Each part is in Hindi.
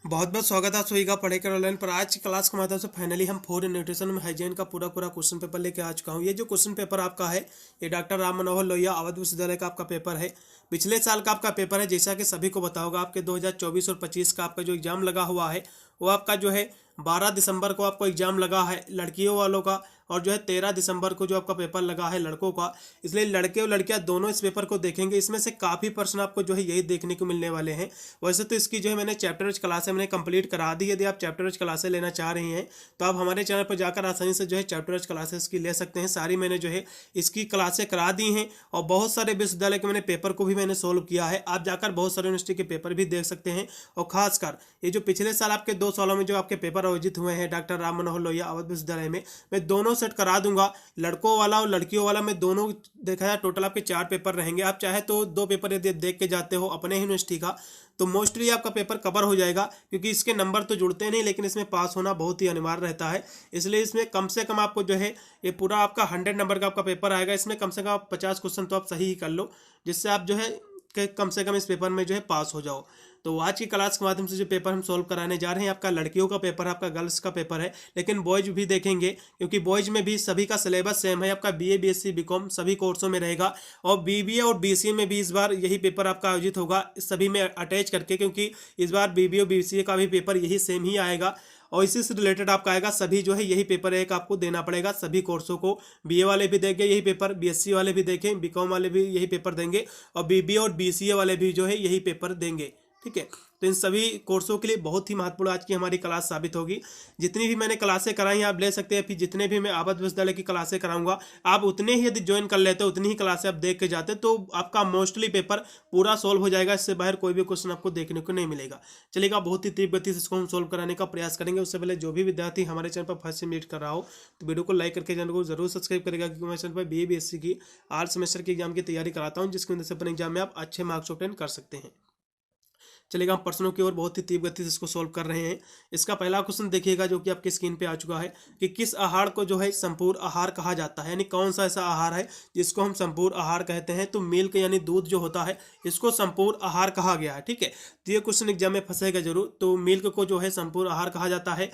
बहुत बहुत स्वागत है आप सभी का पढ़ेकर ऑनलाइन पर। आज की क्लास के माध्यम से फाइनली हम फूड न्यूट्रिशन में हाइजीन का पूरा क्वेश्चन पेपर लेके आ चुका हूँ। ये जो क्वेश्चन पेपर आपका है ये डॉक्टर राम मनोहर लोहिया अवध विश्वविद्यालय का आपका पेपर है। पिछले साल का आपका पेपर है, जैसा कि सभी को पता होगा। आपके 2024 और 25 का आपका जो एग्जाम लगा हुआ है वो आपका जो है 12 दिसंबर को आपको एग्जाम लगा है लड़कियों वालों का, और जो है 13 दिसंबर को जो आपका पेपर लगा है लड़कों का। इसलिए लड़के और लड़कियां दोनों इस पेपर को देखेंगे। इसमें से काफ़ी प्रश्न आपको जो है यही देखने को मिलने वाले हैं। वैसे तो इसकी जो है मैंने चैप्टर वाइज क्लासें मैंने कंप्लीट करा दी। यदि आप चैप्टर वाइज क्लासें लेना चाह रहे हैं तो आप हमारे चैनल पर जाकर आसानी से जो है चैप्टर वाइज क्लासेस की ले सकते हैं। सारी मैंने जो है इसकी क्लासें करा दी हैं, और बहुत सारे विश्वविद्यालय के मैंने पेपर को भी मैंने सोल्व किया है। आप जाकर बहुत सारे यूनिवर्सिटी के पेपर भी देख सकते हैं। और खासकर ये जो पिछले साल आपके 2 सालों में जो आपके पेपर आयोजित हुए हैं डॉक्टर राम मनोहर लोहिया अवध विश्वविद्यालय में, मैं दोनों सेट करा दूंगा। लड़कों वाला और लड़कियों वाला मैं दोनों देखा जाए टोटल आपके 4 पेपर रहेंगे। आप चाहे तो 2 पेपर यदि देख के जाते हो अपने ही यूनिवर्सिटी का तो मोस्टली आपका पेपर कवर हो जाएगा, क्योंकि इसके नंबर तो जुड़ते नहीं, लेकिन इसमें पास होना बहुत ही अनिवार्य रहता है। इसलिए इसमें कम से कम आपको जो है ये पूरा आपका 100 नंबर का आपका पेपर आएगा। इसमें कम से कम आप 50 क्वेश्चन तो आप सही ही कर लो, जिससे आप जो है कम से कम इस पेपर में जो है पास हो जाओ। तो आज की क्लास के माध्यम से जो पेपर हम सॉल्व कराने जा रहे हैं, आपका लड़कियों का पेपर है, आपका गर्ल्स का पेपर है, लेकिन बॉयज भी देखेंगे, क्योंकि बॉयज में भी सभी का सिलेबस सेम है। आपका बीए बीएससी बीकॉम सभी कोर्सों में रहेगा, और बीबीए और बीसीए में भी इस बार यही पेपर आपका आयोजित होगा सभी में अटैच करके, क्योंकि इस बार बीबीए और बीसीए का भी पेपर यही सेम ही आएगा। और इसी से रिलेटेड आपका आएगा सभी जो है यही पेपर एक आपको देना पड़ेगा सभी कोर्सों को। बीए वाले भी देंगे यही पेपर, बीएससी वाले भी देखें, बीकॉम वाले भी यही पेपर देंगे, और बीबीए और बीसीए वाले भी जो है यही पेपर देंगे। ठीक है, तो इन सभी कोर्सों के लिए बहुत ही महत्वपूर्ण आज की हमारी क्लास साबित होगी। जितनी भी मैंने क्लासें कराई हैं आप ले सकते हैं, फिर जितने भी मैं अवध विश्वविद्यालय की क्लासें कराऊंगा आप उतने ही यदि ज्वाइन कर लेते उतनी ही क्लासें आप देख के जाते तो आपका मोस्टली पेपर पूरा सोल्व हो जाएगा। इससे बाहर कोई भी क्वेश्चन आपको देखने को नहीं मिलेगा। चलेगा, बहुत ही तीव्र गति से इसको हम सोल्व कराने का प्रयास करेंगे। उससे पहले जो भी विद्यार्थी हमारे चैनल पर फर्स्ट टाइम विजिट कर रहा हो तो वीडियो को लाइक करके चैनल को जरूर सब्सक्राइब करेगा, क्योंकि मैं चैनल पर बीए बीएससी की 8 सेमेस्टर के एग्जाम की तैयारी कराता हूँ, जिसकी वजह से अपने एग्जाम में आप अच्छे मार्क्स ऑब्टेन कर सकते हैं। चलेगा, हम प्रश्नों की ओर बहुत ही तीव्र गति से इसको सोल्व कर रहे हैं। इसका पहला क्वेश्चन देखिएगा जो कि आपकी स्क्रीन पे आ चुका है कि किस आहार को जो है संपूर्ण आहार कहा जाता है, यानी कौन सा ऐसा आहार है जिसको हम संपूर्ण आहार कहते हैं। तो मिल्क यानी दूध जो होता है इसको संपूर्ण आहार कहा गया है। ठीक है, तो ये क्वेश्चन एग्जाम में फंसेगा जरूर। तो मिल्क को जो है संपूर्ण आहार कहा जाता है।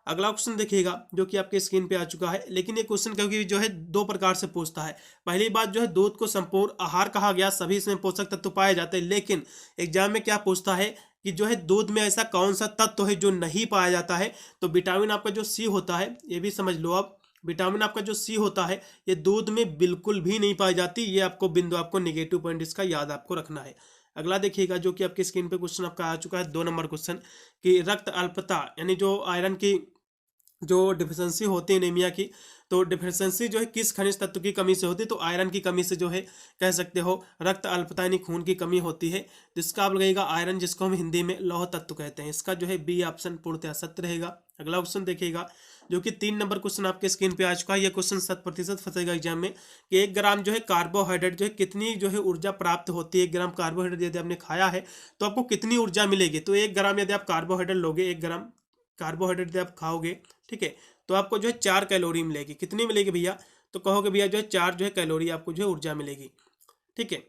अगला क्वेश्चन देखिएगा जो कि आपके स्क्रीन पे आ चुका है, लेकिन ये क्वेश्चन क्योंकि जो है 2 प्रकार से पूछता है। पहली बात जो है दूध को संपूर्ण आहार कहा गया, सभी इसमें पोषक तत्व पाए जाते हैं, लेकिन एग्जाम में क्या पूछता है कि जो है दूध में ऐसा कौन सा तत्व है जो नहीं पाया जाता है। तो विटामिन आपका जो सी होता है, ये भी समझ लो आप, विटामिन आपका जो सी होता है ये दूध में बिल्कुल भी नहीं पाई जाती। ये आपको बिंदु, आपको निगेटिव पॉइंट इसका याद आपको रखना है। अगला देखिएगा जो कि आपकी स्क्रीन पे क्वेश्चन आपका आ चुका है 2 नंबर क्वेश्चन कि रक्त अल्पता यानी जो आयरन की जो डिफिशेंसी होती है एनीमिया की, तो डिफिशेंसी जो है किस खनिज तत्व की कमी से होती है। तो आयरन की कमी से जो है कह सकते हो रक्त अल्पता यानी खून की कमी होती है, जिसका आप लगेगा आयरन, जिसको हम हिंदी में लौह तत्व कहते हैं। इसका जो है बी ऑप्शन पूर्णतः सत्य रहेगा। अगला क्वेश्चन देखिएगा जो कि 3 नंबर क्वेश्चन आपके स्क्रीन पे आ चुका है। यह क्वेश्चन 100% फंसेगा एग्जाम में कि 1 ग्राम जो है कार्बोहाइड्रेट जो है कितनी जो है ऊर्जा प्राप्त होती है। 1 ग्राम कार्बोहाइड्रेट यदि आपने खाया है तो आपको कितनी ऊर्जा मिलेगी। तो 1 ग्राम यदि आप कार्बोहाइड्रेट लोगे, 1 ग्राम कार्बोहाइड्रेट यदि आप खाओगे, ठीक है, तो आपको जो है 4 कैलोरी मिलेगी। कितनी मिलेगी भैया, तो कहोगे भैया जो है 4 जो है कैलोरी आपको जो है ऊर्जा मिलेगी। ठीक है,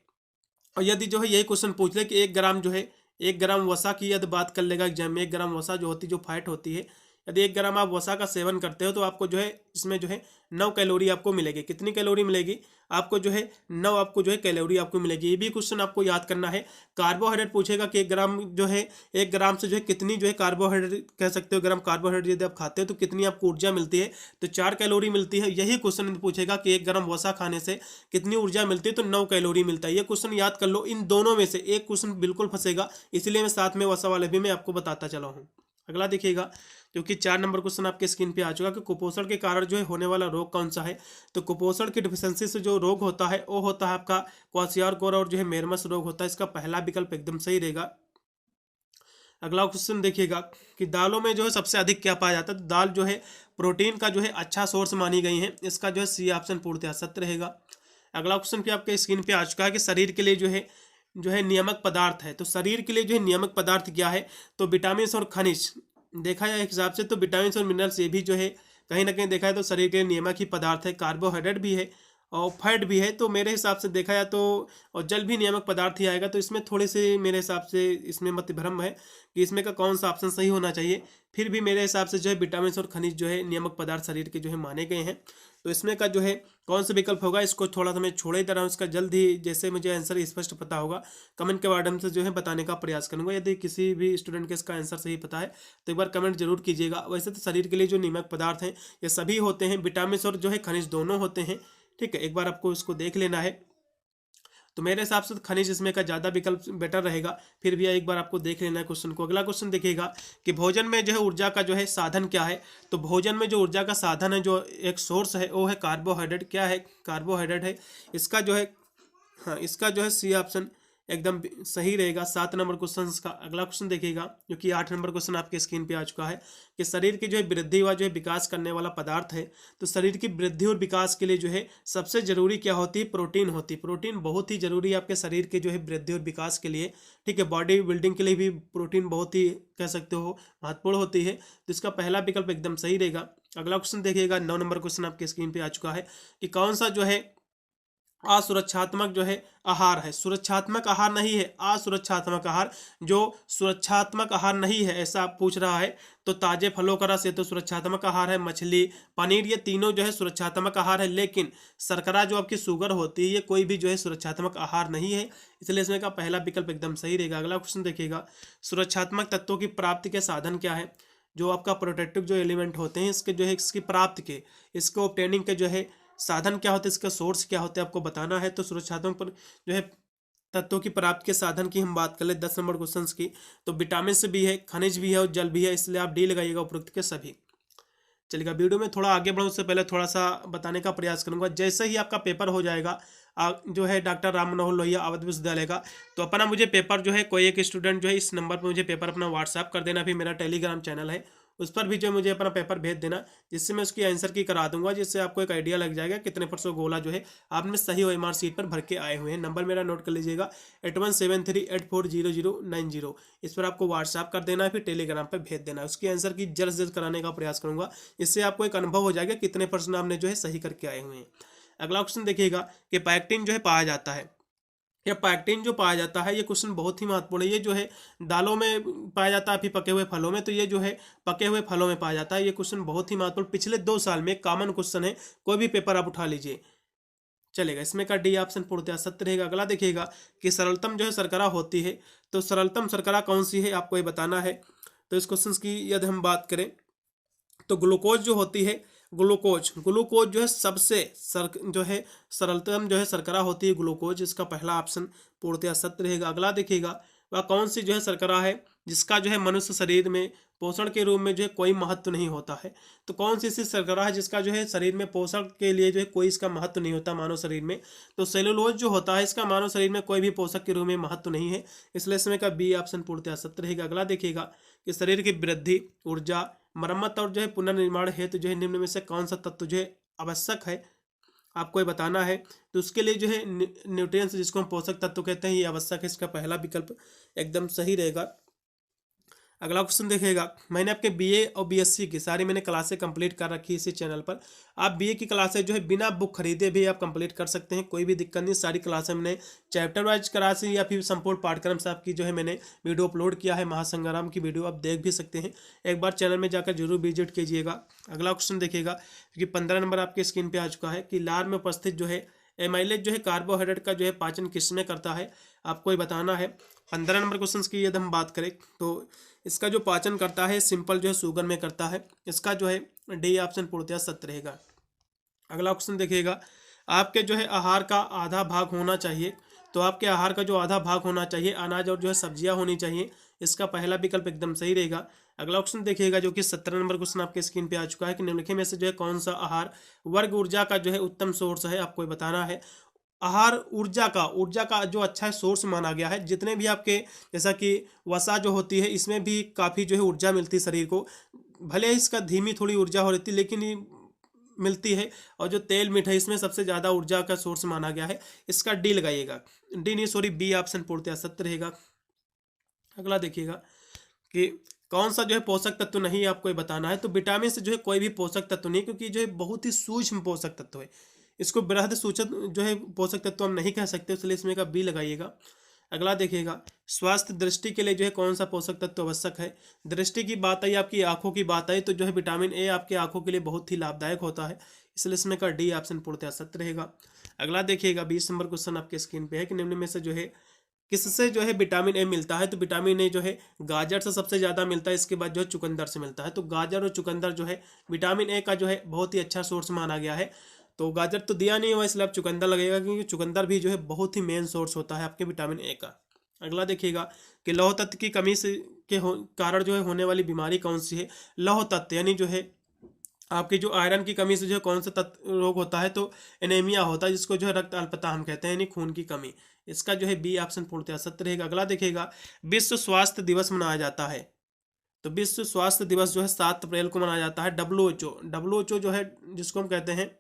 और यदि जो है यही क्वेश्चन पूछ ले कि 1 ग्राम जो है 1 ग्राम वसा की यदि बात कर लेगा एग्जाम में, 1 ग्राम वसा जो होती है, जो फैट होती है, यदि 1 ग्राम आप वसा का सेवन करते हो तो आपको जो है इसमें जो है 9 कैलोरी आपको मिलेगी। कितनी कैलोरी मिलेगी आपको जो है 9 आपको जो है कैलोरी आपको मिलेगी। ये भी क्वेश्चन आपको याद करना है। कार्बोहाइड्रेट पूछेगा कि 1 ग्राम जो है 1 ग्राम से जो है कितनी जो है कार्बोहाइड्रेट कह सकते हो, ग्राम कार्बोहाइड्रेट यदि आप खाते हो तो कितनी आपको ऊर्जा मिलती है। तो 4 कैलोरी मिलती है। यही क्वेश्चन पूछेगा कि 1 ग्राम वसा खाने से कितनी ऊर्जा मिलती है, तो 9 कैलोरी मिलता है। ये क्वेश्चन याद कर लो। इन दोनों में से एक क्वेश्चन बिल्कुल फंसेगा, इसलिए मैं साथ में वसा वाले भी मैं आपको बताता चला हूँ। अगला देखिएगा क्योंकि 4 नंबर क्वेश्चन आपके स्क्रीन पे आ चुका कि कुपोषण के कारण जो है होने वाला रोग कौन सा है। तो कुपोषण की डिफिशियंसी से जो रोग होता है वो होता है आपका क्वाशियोर और जो है मेरमस रोग होता है। इसका पहला विकल्प एकदम सही रहेगा। अगला क्वेश्चन देखिएगा कि दालों में जो है सबसे अधिक क्या पाया जाता है। तो दाल जो है प्रोटीन का जो है अच्छा सोर्स मानी गई है। इसका जो है सी ऑप्शन पूर्णतः सत्य रहेगा। अगला क्वेश्चन भी आपके स्क्रीन पे आ चुका है कि शरीर के लिए जो है नियामक पदार्थ है। तो शरीर के लिए जो है नियामक पदार्थ क्या है, तो विटामिन और खनिज देखा जाए एक हिसाब से तो विटामिन और मिनरल्स ये भी जो है कहीं ना कहीं देखा है तो शरीर के लिए नियामक ही पदार्थ है। कार्बोहाइड्रेट भी है और फैट भी है, तो मेरे हिसाब से देखा जाए तो और जल भी नियामक पदार्थ ही आएगा। तो इसमें थोड़ी सी मेरे हिसाब से इसमें मत भ्रम है कि इसमें का कौन सा ऑप्शन सही होना चाहिए। फिर भी मेरे हिसाब से जो है विटामिन और खनिज जो है नियामक पदार्थ शरीर के जो है माने गए हैं। तो इसमें का जो है कौन सा विकल्प होगा, इसको थोड़ा सा मैं छोड़े दे रहा हूँ, इसका जल्द ही जैसे मुझे आंसर स्पष्ट पता होगा कमेंट के माध्यम से जो है बताने का प्रयास करूंगा। यदि किसी भी स्टूडेंट के इसका आंसर सही पता है तो एक बार कमेंट जरूर कीजिएगा। वैसे तो शरीर के लिए जो नियामक पदार्थ हैं ये सभी होते हैं, विटामिन और जो है खनिज दोनों होते हैं। ठीक है, एक बार आपको इसको देख लेना है। तो मेरे हिसाब से तो खनिज इसमें का ज़्यादा विकल्प बेटर रहेगा। फिर भी एक बार आपको देख लेना है क्वेश्चन को। अगला क्वेश्चन देखिएगा कि भोजन में जो है ऊर्जा का जो है साधन क्या है। तो भोजन में जो ऊर्जा का साधन है, जो एक सोर्स है, वो है कार्बोहाइड्रेट। क्या है? कार्बोहाइड्रेट है। इसका जो है, हाँ, इसका जो है सी ऑप्शन एकदम सही रहेगा 7 नंबर क्वेश्चन का। अगला क्वेश्चन देखिएगा जो कि 8 नंबर क्वेश्चन आपके स्क्रीन पे आ चुका है कि शरीर की जो है वृद्धि व जो है विकास करने वाला पदार्थ है। तो शरीर की वृद्धि और विकास के लिए जो है सबसे जरूरी क्या होती है? प्रोटीन होती है। प्रोटीन बहुत ही जरूरी है आपके शरीर के जो है वृद्धि और विकास के लिए। ठीक है, बॉडी बिल्डिंग के लिए भी प्रोटीन बहुत ही कह सकते हो महत्वपूर्ण होती है। तो इसका पहला विकल्प एकदम सही रहेगा। अगला क्वेश्चन देखिएगा 9 नंबर क्वेश्चन आपके स्क्रीन पे आ चुका है कि कौन सा जो है असुरक्षात्मक जो है आहार है। सुरक्षात्मक आहार नहीं है, असुरक्षात्मक आहार। जो सुरक्षात्मक आहार नहीं है ऐसा पूछ रहा है। तो ताजे फलों का रस ये तो सुरक्षात्मक आहार है, मछली, पनीर, ये तीनों जो है सुरक्षात्मक आहार है। लेकिन शर्करा जो आपकी शुगर होती है ये कोई भी जो है सुरक्षात्मक आहार नहीं है, इसलिए इसमें का पहला विकल्प एकदम सही रहेगा। अगला क्वेश्चन देखिएगा, सुरक्षात्मक तत्वों की प्राप्ति के साधन क्या है। जो आपका प्रोटेक्टिव जो एलिमेंट होते हैं इसके जो है इसकी प्राप्ति के, इसको ऑब्टेनिंग के जो है साधन क्या होते हैं, इसका सोर्स क्या होता है आपको बताना है। तो सुरक्षात्मक पर जो है तत्वों की प्राप्ति के साधन की हम बात कर ले 10 नंबर क्वेश्चन की, तो विटामिन से भी है, खनिज भी है और जल भी है, इसलिए आप डी लगाइएगा उपरोक्त के सभी। चलिएगा, वीडियो में थोड़ा आगे बढ़ने से पहले थोड़ा सा बताने का प्रयास करूंगा। जैसे ही आपका पेपर हो जाएगा जो है डॉक्टर राम मनोहर लोहिया अवध विश्वविद्यालय का, तो अपना मुझे पेपर जो है कोई एक स्टूडेंट जो है इस नंबर पर मुझे पेपर अपना व्हाट्सएप कर देना। फिर मेरा टेलीग्राम चैनल है उस पर भी जो मुझे अपना पेपर भेज देना, जिससे मैं उसकी आंसर की करा दूंगा, जिससे आपको एक आइडिया लग जाएगा कितने % गोला जो है आपने सही OMR सीट पर भर के आए हुए हैं। नंबर मेरा नोट कर लीजिएगा 8173840090। इस पर आपको व्हाट्सएप कर देना है, फिर टेलीग्राम पर भेज देना। उसकी आंसर की जल्द से जल्द कराने का प्रयास करूंगा, इससे आपको एक अनुभव हो जाएगा कितने % आपने जो है सही करके आए हुए हैं। अगला क्वेश्चन देखिएगा कि पैक्टिन जो है पाया जाता है, या पैक्टिन जो पाया जाता है, ये क्वेश्चन बहुत ही महत्वपूर्ण है। ये जो है दालों में पाया जाता है, फिर पके हुए फलों में, तो ये जो है पके हुए फलों में पाया जाता है। ये क्वेश्चन बहुत ही महत्वपूर्ण, पिछले 2 साल में कॉमन क्वेश्चन है, कोई भी पेपर आप उठा लीजिए चलेगा। इसमें का डी ऑप्शन पूर्णतः सत्य रहेगा। अगला देखिएगा कि सरलतम जो है शर्करा होती है, तो सरलतम शर्करा कौन सी है आपको ये बताना है। तो इस क्वेश्चन की यदि हम बात करें तो ग्लूकोज जो होती है, ग्लूकोज जो है सबसे जो है सरलतम जो है शर्करा होती है ग्लूकोज। इसका पहला ऑप्शन पूर्णतः सत्य रहेगा। अगला देखिएगा वह कौन सी जो है शर्करा है जिसका जो है मनुष्य शरीर में पोषण के रूप में जो है कोई महत्व नहीं होता है। तो कौन सी ऐसी शर्करा है जिसका जो है शरीर में पोषण के लिए जो है कोई इसका महत्व नहीं होता मानव शरीर में। तो सेलुलोज जो होता है इसका मानव शरीर में कोई भी पोषक के रूप में महत्व नहीं है, इसलिए इसमें का बी ऑप्शन पूर्णतः सत्य रहेगा। अगला देखिएगा कि शरीर की वृद्धि, ऊर्जा, मरम्मत और जो है पुनर्निर्माण हेतु जो है निम्न में से कौन सा तत्व जो है आवश्यक है आपको ये बताना है। तो उसके लिए जो है न्यूट्रिएंट्स जिसको हम पोषक तत्व कहते हैं ये आवश्यक है। इसका पहला विकल्प एकदम सही रहेगा। अगला क्वेश्चन देखिएगा, मैंने आपके BA और BSc की सारी मैंने क्लासें कंप्लीट कर रखी है इसी चैनल पर। आप BA की क्लासें जो है बिना बुक खरीदे भी आप कंप्लीट कर सकते हैं, कोई भी दिक्कत नहीं। सारी क्लासें मैंने चैप्टर वाइज क्लासें या फिर संपूर्ण पाठ्यक्रम से आपकी जो है मैंने वीडियो अपलोड किया है। महासंग्राम की वीडियो आप देख भी सकते हैं, एक बार चैनल में जाकर जरूर विजिट कीजिएगा। अगला क्वेश्चन देखिएगा क्योंकि 15 नंबर आपके स्क्रीन पर आ चुका है कि लार में उपस्थित जो है एमाइलेज जो है कार्बोहाइड्रेट का जो है पाचन किसमें करता है आपको ये बताना है। 15 नंबर क्वेश्चन की यदि हम बात करें तो इसका जो पाचन करता है सिंपल जो है शुगर में करता है। इसका जो है डी ऑप्शन पूर्णतः सत्य रहेगा। अगला क्वेश्चन देखिएगा, आपके जो है आहार का आधा भाग होना चाहिए, तो आपके आहार का जो आधा भाग होना चाहिए अनाज और जो है सब्जियां होनी चाहिए। इसका पहला विकल्प एकदम सही रहेगा। अगला क्वेश्चन देखिएगा जो कि 17 नंबर क्वेश्चन आपके स्क्रीन पे आ चुका है कि निम्नलिखित में से जो है कौन सा आहार वर्ग ऊर्जा का जो है उत्तम सोर्स है आपको बताना है। आहार ऊर्जा का जो अच्छा सोर्स माना गया है। जितने भी आपके जैसा कि वसा जो होती है इसमें भी काफ़ी जो है ऊर्जा मिलती है शरीर को, भले ही इसका धीमी थोड़ी ऊर्जा हो रहती है लेकिन ये मिलती है। और जो तेल मिठाई इसमें सबसे ज़्यादा ऊर्जा का सोर्स माना गया है। इसका डी लगाइएगा, डी नहीं सॉरी बी ऑप्शन पूर्णतः सत्य रहेगा। अगला देखिएगा कि कौन सा जो है पोषक तत्व नहीं आपको ये बताना है। तो विटामिन से जो है कोई भी पोषक तत्व नहीं, क्योंकि जो है बहुत ही सूक्ष्म पोषक तत्व है। इसको बृहद सूचक जो है पोषक तत्व हम नहीं कह सकते, इसलिए इसमें का बी लगाइएगा। अगला देखिएगा, स्वास्थ्य दृष्टि के लिए जो है कौन सा पोषक तत्व आवश्यक है। दृष्टि की बात आई, आपकी आंखों की बात आई, तो जो है विटामिन ए आपकी आंखों के लिए बहुत ही लाभदायक होता है, इसलिए इसमें का डी ऑप्शन पूर्णतः सत्य रहेगा। अगला देखिएगा, 20 नंबर क्वेश्चन आपके स्क्रीन पे है कि निम्न में से जो है किससे जो है विटामिन ए मिलता है। तो विटामिन ए जो है गाजर से सबसे ज़्यादा मिलता है, इसके बाद जो है चुकंदर से मिलता है। तो गाजर और चुकंदर जो है विटामिन ए का जो है बहुत ही अच्छा सोर्स माना गया है। तो गाजर तो दिया नहीं हुआ, इसलिए आप चुकंदर लगेगा, क्योंकि चुकंदर भी जो है बहुत ही मेन सोर्स होता है आपके विटामिन ए का। अगला देखिएगा कि लौह तत्व की कमी से कारण जो है होने वाली बीमारी कौन सी है। लौह तत्व यानी जो है आपकी जो आयरन की कमी से जो है कौन सा रोग होता है, तो एनीमिया होता है, जिसको जो है रक्त अल्पता हम कहते हैं, यानी खून की कमी। इसका जो है बी ऑप्शन पूर्णतः सत्य रहेगा। अगला देखिएगा, विश्व स्वास्थ्य दिवस मनाया जाता है। तो विश्व स्वास्थ्य दिवस जो है 7 अप्रैल को मनाया जाता है। डब्ल्यूएचओ जो है जिसको हम कहते हैं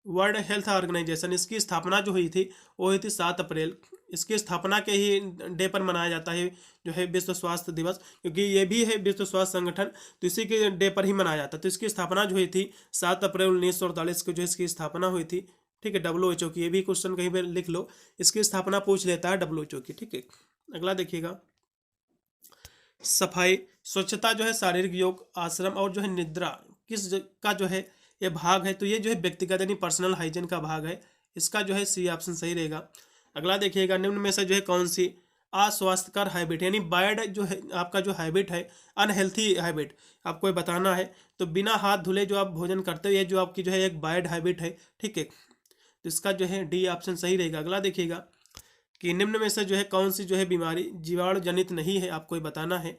वर्ल्ड हेल्थ ऑर्गेनाइजेशन, इसकी स्थापना जो हुई थी वो हुई थी 7 अप्रैल। इसकी स्थापना के ही डे पर मनाया जाता है जो है विश्व स्वास्थ्य दिवस, क्योंकि ये भी है विश्व स्वास्थ्य संगठन, तो इसी के डे पर ही मनाया जाता है। तो इसकी स्थापना जो हुई थी 7 अप्रैल 1948 को जो इसकी स्थापना हुई थी। ठीक है, डब्ल्यूएचओ की, ये भी क्वेश्चन कहीं पर लिख लो, इसकी स्थापना पूछ लेता है डब्ल्यूएचओ की। ठीक है, अगला देखिएगा, सफाई स्वच्छता जो है शारीरिक योग, आश्रम और जो है निद्रा का जो है ये भाग है। तो ये जो है व्यक्तिगत यानी पर्सनल हाइजीन का भाग है, इसका जो है सी ऑप्शन सही रहेगा। अगला देखिएगा, निम्न में से जो है कौन सी अस्वास्थ्यकर हैबिट यानी बैड जो है आपका जो हैबिट है, अनहेल्थी हैबिट आपको ये बताना है। तो बिना हाथ धुले जो आप भोजन करते हो, ये जो आपकी जो है एक बैड हैबिट है। ठीक है, तो इसका जो है डी ऑप्शन सही रहेगा। अगला देखिएगा कि निम्न में से जो है कौन सी जो है बीमारी जीवाणु जनित नहीं है, आपको ये बताना है।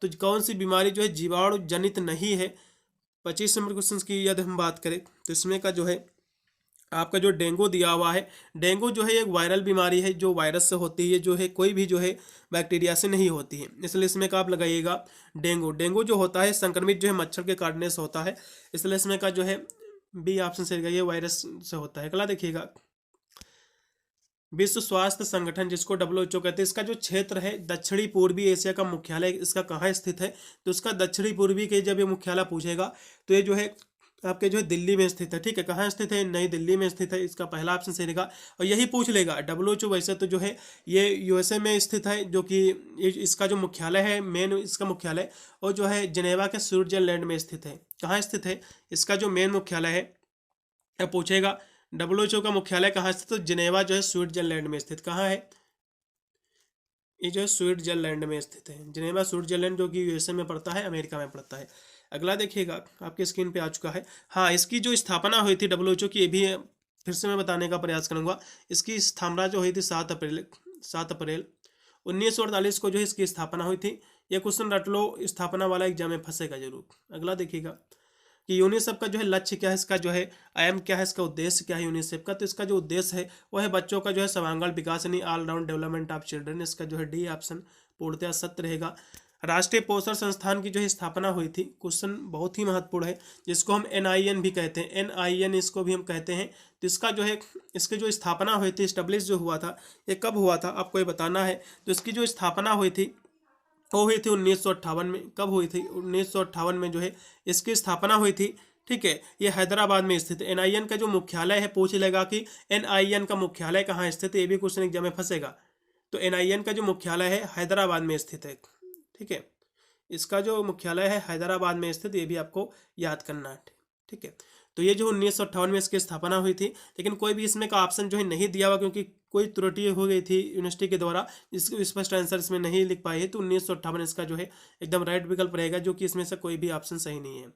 तो कौन सी बीमारी जो है जीवाणु जनित नहीं है। 25 नंबर क्वेश्चन की यदि हम बात करें तो इसमें का जो है आपका जो डेंगू दिया हुआ है। डेंगू जो है एक वायरल बीमारी है जो वायरस से होती है, जो है कोई भी जो है बैक्टीरिया से नहीं होती है, इसलिए इसमें का आप लगाइएगा डेंगू। डेंगू जो होता है संक्रमित जो है मच्छर के काटने से होता है, इसलिए इसमें का जो है बी ऑप्शन से लगाइए, वायरस से होता है। अगला देखिएगा, विश्व स्वास्थ्य संगठन जिसको डब्ल्यूएचओ कहते हैं, इसका जो क्षेत्र है दक्षिणी पूर्वी एशिया का मुख्यालय इसका कहाँ स्थित है। तो इसका दक्षिणी पूर्वी के जब ये मुख्यालय पूछेगा तो ये जो है आपके जो है दिल्ली में स्थित है। ठीक है, कहाँ स्थित है, नई दिल्ली में स्थित है, इसका पहला ऑप्शन सही रहेगा। और यही पूछ लेगा डब्ल्यूएचओ वैसे तो जो है ये यूएसए में स्थित है, जो कि इसका जो मुख्यालय है मेन इसका मुख्यालय, और जो है जिनेवा के स्विट्जरलैंड में स्थित है। कहाँ स्थित है इसका जो मेन मुख्यालय है, अब पूछेगा डब्ल्यूएचओ का मुख्यालय कहाँ स्थित, तो जिनेवा जो है स्विट्जरलैंड में स्थित। कहाँ है ये, जो है स्विट्जरलैंड में स्थित है। जिनेवा स्विट्जरलैंड जो कि यूएसए में पड़ता है, अमेरिका में पड़ता है। अगला देखिएगा, आपके स्क्रीन पे आ चुका है। हाँ, इसकी जो स्थापना हुई थी डब्ल्यूएचओ की, ये भी फिर से मैं बताने का प्रयास करूंगा। इसकी स्थापना जो हुई थी 7 अप्रैल 1948 को जो है इसकी स्थापना हुई थी। ये क्वेश्चन रट लो, स्थापना वाला एग्जाम में फंसेगा जरूर। अगला देखिएगा कि यूनिसेफ का जो है लक्ष्य क्या है, इसका जो है एम क्या है, इसका उद्देश्य क्या है यूनिसेफ का। तो इसका जो उद्देश्य है वो है बच्चों का जो है सर्वांगीण विकास यानी all round development of children. इसका जो है डी ऑप्शन पूर्णतः सत्य रहेगा। राष्ट्रीय पोषण संस्थान की जो है स्थापना हुई थी, क्वेश्चन बहुत ही महत्वपूर्ण है, जिसको हम एनआईएन भी कहते हैं, एनआईएन इसको भी हम कहते हैं। तो इसका जो है इसकी जो स्थापना हुई थी, स्टेब्लिश जो हुआ था, ये कब हुआ था आपको ये बताना है। तो इसकी जो स्थापना हुई थी वो हुई थी 1958 में। कब हुई थी, 1958 में जो है इसकी स्थापना हुई थी। ठीक है, ये हैदराबाद में स्थित है। एनआईएन का जो मुख्यालय है, पूछ लेगा कि एनआईएन का मुख्यालय कहाँ स्थित है, ये भी क्वेश्चन एग्जाम में फंसेगा। तो एनआईएन का जो मुख्यालय है हैदराबाद में स्थित है। ठीक है, इसका जो मुख्यालय है हैदराबाद में स्थित, ये भी आपको याद करना है। ठीक है, तो ये जो 1958 में इसकी स्थापना हुई थी, लेकिन कोई भी इसमें का ऑप्शन जो है नहीं दिया हुआ, क्योंकि कोई त्रुटि हो गई थी यूनिवर्सिटी के द्वारा, इसको स्पष्ट आंसर इसमें नहीं लिख पाए है। तो 1958 इसका जो है एकदम राइट विकल्प रहेगा, जो कि इसमें से कोई भी ऑप्शन सही नहीं है,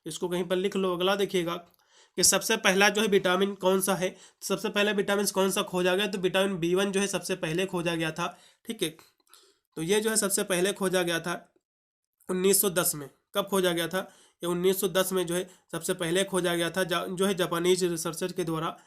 इसको कहीं पर लिख लो। अगला देखिएगा कि सबसे पहला जो है विटामिन कौन सा है। सबसे पहले विटामिन कौन सा खोजा गया, तो विटामिन B1 जो है सबसे पहले खोजा गया था। ठीक है, तो ये जो है सबसे पहले खोजा गया था 1910 में। कब खोजा गया था, ये 1910 में जो है सबसे पहले खोजा गया था, जो है जापानीज रिसर्चर के द्वारा।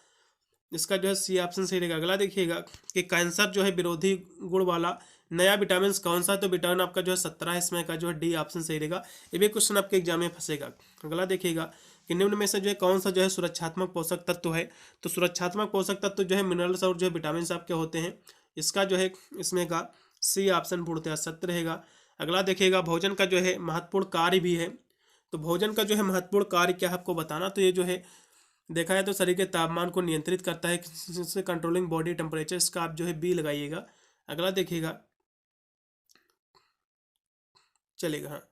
इसका जो है सी ऑप्शन सही रहेगा। अगला देखिएगा कि कैंसर जो है विरोधी गुण वाला नया विटामिन कौन सा, तो विटामिन आपका जो है 17 है, इसमें का जो है डी ऑप्शन सही रहेगा। ये भी क्वेश्चन आपके एग्जाम में फंसेगा। अगला देखिएगा कि निम्न में से जो है कौन सा जो है सुरक्षात्मक पोषक तत्व है। तो सुरक्षात्मक पोषक तत्व जो है मिनरल्स और जो है विटामिन आपके होते हैं। इसका जो है इसमें का सी ऑप्शन पूर्णतः सत्य रहेगा। अगला देखिएगा भोजन का जो है महत्वपूर्ण कार्य भी है। तो भोजन का जो है महत्वपूर्ण कार्य क्या है आपको बताना। तो ये जो है देखा है तो शरीर के तापमान को नियंत्रित करता है, जिससे कंट्रोलिंग बॉडी टेम्परेचर, इसका आप जो है बी लगाइएगा। अगला देखिएगा, चलेगा। हाँ,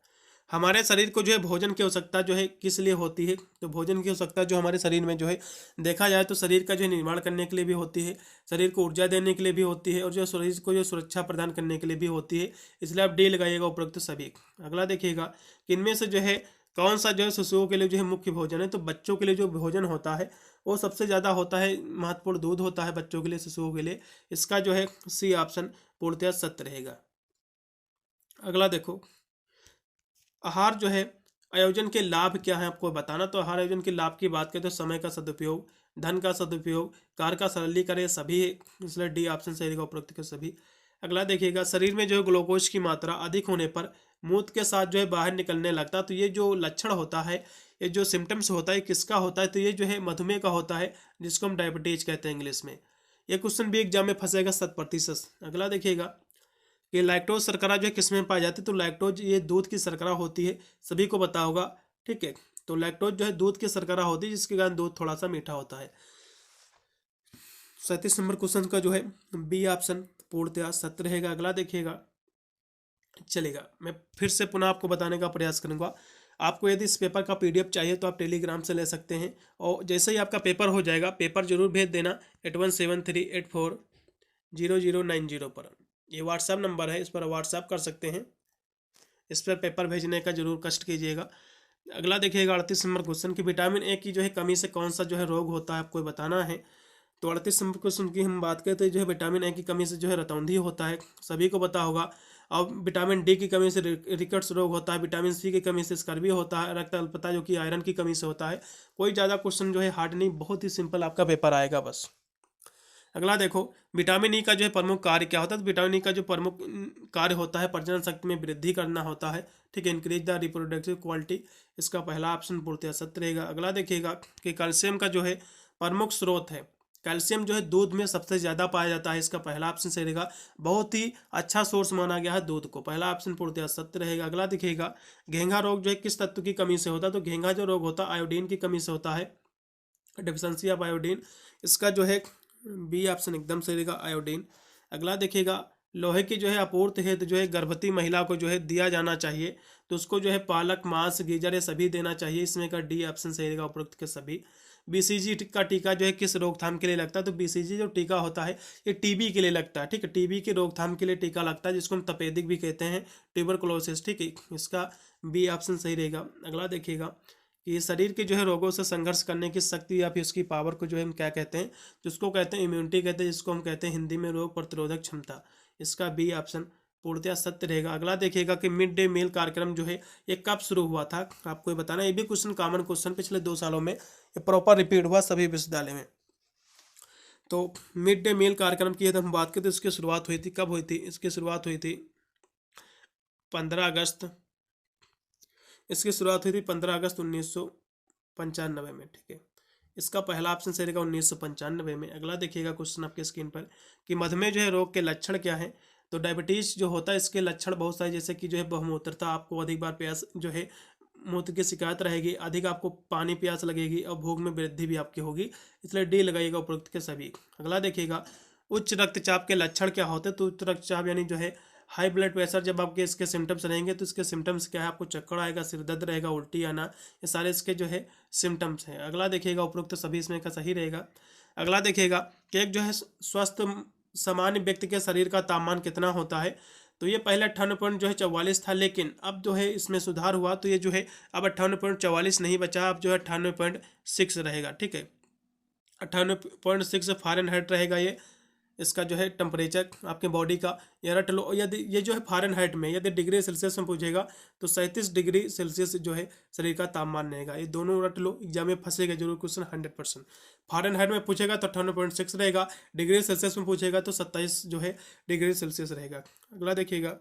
हमारे शरीर को जो है भोजन की आवश्यकता जो है किस लिए होती है, तो भोजन की आवश्यकता जो हमारे शरीर में जो है देखा जाए तो शरीर का जो है निर्माण करने के लिए भी होती है, शरीर को ऊर्जा देने के लिए भी होती है, और जो शरीर को जो सुरक्षा प्रदान करने के लिए भी होती है। इसलिए आप डी लगाइएगा उपरोक्त सभी। अगला देखिएगा कि इनमें से जो है कौन सा जो है शिशुओं के लिए जो है मुख्य भोजन है, तो बच्चों के लिए जो भोजन होता है वो सबसे ज़्यादा होता है महत्वपूर्ण, दूध होता है बच्चों के लिए, शिशुओं के लिए। इसका जो है सी ऑप्शन पूर्णतः सत्य रहेगा। अगला देखो, आहार जो है आयोजन के लाभ क्या है आपको बताना। तो आहार आयोजन के लाभ की बात करें तो समय का सदुपयोग, धन का सदुपयोग, कार्य का सरलीकरण, सभी, इसलिए डी ऑप्शन सही रहेगा उपरोक्त के सभी। अगला देखिएगा, शरीर में जो है ग्लूकोज की मात्रा अधिक होने पर मूत्र के साथ जो है बाहर निकलने लगता है। तो ये जो लक्षण होता है, ये जो सिम्टम्स होता है किसका होता है, तो ये जो है मधुमेह का होता है, जिसको हम डायबिटीज कहते हैं इंग्लिश में। ये क्वेश्चन भी एग्जाम में फंसेगा 100%। अगला देखिएगा कि लैक्टोज शर्करा जो है किसमें पाई जाती है, तो लैक्टोज ये दूध की शर्करा होती है, सभी को पता होगा। ठीक है, तो लैक्टोज जो है दूध की शर्करा होती है, जिसके कारण दूध थोड़ा सा मीठा होता है। 37 नंबर क्वेश्चन का जो है बी ऑप्शन पूर्णतः सत्य रहेगा। अगला देखिएगा, चलेगा, मैं फिर से पुनः आपको बताने का प्रयास करूंगा। आपको यदि इस पेपर का पीडीएफ चाहिए तो आप टेलीग्राम से ले सकते हैं, और जैसे ही आपका पेपर हो जाएगा, पेपर जरूर भेज देना 8173840090 पर। ये व्हाट्सएप नंबर है, इस पर व्हाट्सएप कर सकते हैं, इस पर पेपर भेजने का जरूर कष्ट कीजिएगा। अगला देखिएगा 38 नंबर क्वेश्चन की विटामिन ए की जो है कमी से कौन सा जो है रोग होता है, आपको बताना है। तो 38 नंबर क्वेश्चन की हम बात करें तो जो है विटामिन ए की कमी से जो है रतौंधी होता है, सभी को पता होगा। और विटामिन डी की कमी से रिकेट्स रोग होता है, विटामिन सी की कमी से स्कर्वी होता है, रक्त अल्पता जो कि आयरन की कमी से होता है। कोई ज़्यादा क्वेश्चन जो है हार्ड नहीं, बहुत ही सिंपल आपका पेपर आएगा बस। अगला देखो, विटामिन ई का जो है प्रमुख कार्य क्या होता है, तो विटामिन ई का जो प्रमुख कार्य होता है प्रजनन शक्ति में वृद्धि करना होता है। ठीक है, इंक्रीज द रिप्रोडक्टिव क्वालिटी, इसका पहला ऑप्शन पूर्णतः सत्य रहेगा। अगला देखिएगा कि कैल्शियम का जो है प्रमुख स्रोत है, कैल्शियम जो है दूध में सबसे ज़्यादा पाया जाता है, इसका पहला ऑप्शन सही रहेगा। बहुत ही अच्छा सोर्स माना गया है दूध को, पहला ऑप्शन पूर्णतः सत्य रहेगा। अगला देखिएगा, घेंघा रोग जो है किस तत्व की कमी से होता है, तो घेंघा जो रोग होता है आयोडीन की कमी से होता है, डिफिशेंसी ऑफ आयोडीन, इसका जो है बी ऑप्शन एकदम सही रहेगा, आयोडीन। अगला देखिएगा, लोहे की जो है आपूर्ति हेतु जो है गर्भवती महिला को जो है दिया जाना चाहिए, तो उसको जो है पालक, मांस, गीजर ये सभी देना चाहिए, इसमें का डी ऑप्शन सही रहेगा उपरोक्त के सभी। बीसीजी का टीका जो है किस रोकथाम के लिए लगता है, तो बीसीजी जो टीका होता है ये टीबी के लिए लगता है। ठीक है, टीबी की रोकथाम के लिए टीका लगता है, जिसको हम तपेदिक भी कहते हैं, ट्यूबरकुलोसिस। ठीक है, इसका बी ऑप्शन सही रहेगा। अगला देखिएगा कि शरीर के जो है रोगों से संघर्ष करने की शक्ति या फिर उसकी पावर को जो है हम क्या कहते हैं, जिसको कहते हैं इम्यूनिटी कहते हैं, जिसको हम कहते हैं हिंदी में रोग प्रतिरोधक क्षमता, इसका बी ऑप्शन पूर्णतः सत्य रहेगा। अगला देखिएगा कि मिड डे मील कार्यक्रम जो है ये कब शुरू हुआ था, आपको ये बताना। ये भी क्वेश्चन कॉमन क्वेश्चन पिछले 2 सालों में ये प्रॉपर रिपीट हुआ सभी विश्वविद्यालय में। तो मिड डे मील कार्यक्रम की यदि हम बात करें तो इसकी शुरुआत हुई थी, कब हुई थी, इसकी शुरुआत हुई थी 15 अगस्त, इसकी शुरुआत हुई थी 15 अगस्त 1995 में। ठीक है, इसका पहला ऑप्शन सही रहेगा 1995 में। अगला देखिएगा क्वेश्चन आपके स्क्रीन पर कि मधुमेह जो है रोग के लक्षण क्या है, तो डायबिटीज जो होता है इसके लक्षण बहुत सारे, जैसे कि जो है बहुमूत्रता, आपको अधिक बार प्यास जो है मूत्र की शिकायत रहेगी, अधिक आपको पानी प्यास लगेगी, और भूख में वृद्धि भी आपकी होगी, इसलिए डी लगाइएगा उपरोक्त के सभी। अगला देखिएगा, उच्च रक्तचाप के लक्षण क्या होते हैं, तो उच्च रक्तचाप यानी जो है हाई ब्लड प्रेशर, जब आपके इसके सिम्टम्स रहेंगे तो इसके सिम्टम्स क्या है, आपको चक्कर आएगा, सिर दर्द रहेगा, उल्टी आना, ये सारे इसके जो है सिम्टम्स हैं। अगला देखिएगा उपरोक्त सभी इसमें का सही रहेगा। अगला देखिएगा कि एक जो है स्वस्थ सामान्य व्यक्ति के शरीर का तापमान कितना होता है, तो ये पहले 58.44 था, लेकिन अब जो है इसमें सुधार हुआ, तो ये जो है अब 58.44 नहीं बचा, अब जो है 98.6 रहेगा। ठीक है, 98.6 फ़ारेनहाइट रहेगा ये, इसका जो है टेम्परेचर आपके बॉडी का। ये रट लो, यदि ये जो है फ़ारेनहाइट में, यदि डिग्री सेल्सियस में पूछेगा तो 37 डिग्री सेल्सियस जो है शरीर का तापमान रहेगा। ये दोनों रट लो, एग्जाम में फंसेगा जरूर क्वेश्चन 100%। फ़ारेनहाइट में पूछेगा तो 98.6 रहेगा, डिग्री सेल्सियस में पूछेगा तो 27 जो है डिग्री सेल्सियस रहेगा। अगला देखिएगा,